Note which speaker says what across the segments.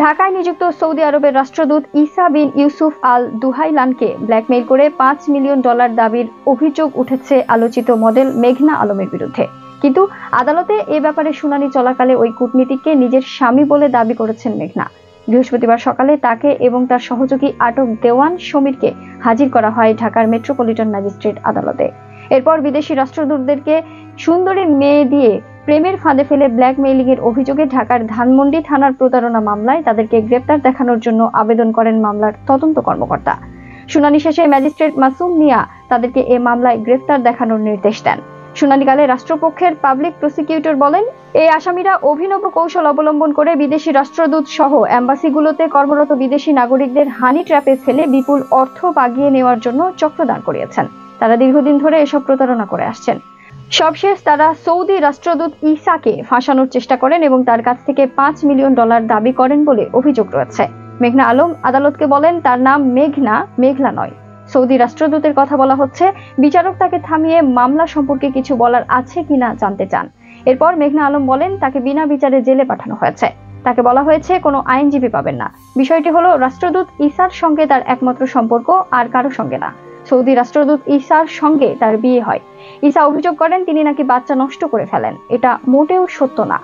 Speaker 1: ঢাকায় নিযুক্ত সৌদি আরবের রাষ্ট্রদূত ঈসা বিন ইউসুফ আল দুহাইলানকে ব্ল্যাকমেইল করে $5 মিলিয়ন দাবির অভিযোগ উঠেছে আলোচিত মডেল মেঘনা আলমের বিরুদ্ধে। কিন্তু আদালতে এ ব্যাপারে শুনানি চলাকালে ওই কূটনীতিককে নিজের স্বামী বলে দাবি করেছেন মেঘনা। বৃহস্পতিবার সকালে তাকে এবং তার সহযোগী আটক দেওয়ান সমীরকে হাজির করা হয় ঢাকার মেট্রোপলিটন ম্যাজিস্ট্রেট আদালতে। এরপর বিদেশি রাষ্ট্রদূতদেরকে সুন্দরী মেয়ে দিয়ে প্রেমের ফাঁদে ফেলে ব্ল্যাকমেইলিং এর অভিযোগে ঢাকার ধানমন্ডি থানার প্রতারণা মামলায় তাদেরকে গ্রেপ্তার দেখানোর জন্য আবেদন করেন মামলার তদন্ত কর্মকর্তা। শুনানি শেষে ম্যাজিস্ট্রেট মাসুম মিয়া তাদেরকে এ মামলায় গ্রেপ্তার দেখানোর নির্দেশ দেন। শুনানিকালে রাষ্ট্রপক্ষের পাবলিক প্রসিকিউটর বলেন, এই আসামিরা অভিনব কৌশল অবলম্বন করে বিদেশি রাষ্ট্রদূত সহ এম্বাসিগুলোতে কর্মরত বিদেশি নাগরিকদের হানি ট্র্যাপে ফেলে বিপুল অর্থ বাগিয়ে নেওয়ার জন্য চক্রদান করিয়েছেন। তারা দীর্ঘদিন ধরে এসব প্রতারণা করে আসছেন। সবশেষ তারা সৌদি রাষ্ট্রদূত ঈসাকে ফাঁসানোর চেষ্টা করেন এবং তার কাছ থেকে $5 মিলিয়ন দাবি করেন বলে অভিযোগ রয়েছে। মেঘনা আলম আদালতকে বলেন, তার নাম মেঘনা, মেঘলা নয়। সৌদি রাষ্ট্রদূতের কথা বলা হচ্ছে। বিচারক তাকে থামিয়ে মামলা সম্পর্কে কিছু বলার আছে কিনা জানতে চান। এরপর মেঘনা আলম বলেন, তাকে বিনা বিচারে জেলে পাঠানো হয়েছে। তাকে বলা হয়েছে কোনো আইনজীবী পাবেন না। বিষয়টি হলো, রাষ্ট্রদূত ঈসার সঙ্গে তার একমাত্র সম্পর্ক, আর কারো সঙ্গে না। সৌদি রাষ্ট্রদূত ঈসার সঙ্গে তার বিয়ে হয়। ঈসা অভিযোগ করেন তিনি নাকি বাচ্চা নষ্ট করে ফেলেন। এটা মোটেও সত্য না।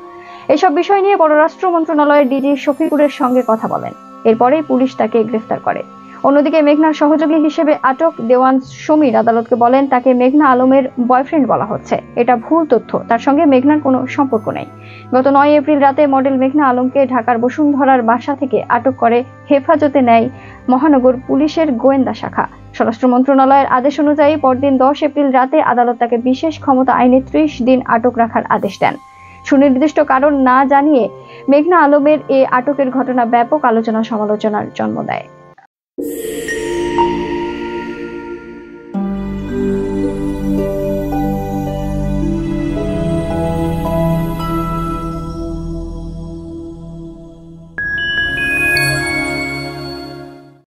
Speaker 1: এসব বিষয় নিয়ে পররাষ্ট্র মন্ত্রণালয়ের ডিজি শফিকুরের সঙ্গে কথা বলেন। এরপরেই পুলিশ তাকে গ্রেফতার করে। অন্যদিকে মেঘনার সহযোগী হিসেবে আটক দেওয়ান সমীর আদালতকে বলেন, তাকে মেঘনা আলমের বয়ফ্রেন্ড বলা হচ্ছে। এটা ভুল তথ্য, তার সঙ্গে মেঘনার কোনো সম্পর্ক নেই। গত 9 এপ্রিল রাতে মডেল মেঘনা আলমকে ঢাকার বসুন্ধরার বাসা থেকে আটক করে হেফাজতে নেয় মহানগর পুলিশের গোয়েন্দা শাখা। স্বরাষ্ট্র মন্ত্রণালয়ের আদেশ অনুযায়ী পরদিন 10 এপ্রিল রাতে আদালত তাকে বিশেষ ক্ষমতা আইনে 30 দিন আটক রাখার আদেশ দেন। সুনির্দিষ্ট কারণ না জানিয়ে মেঘনা আলমের এ আটকের ঘটনা ব্যাপক আলোচনা সমালোচনার জন্ম দেয়।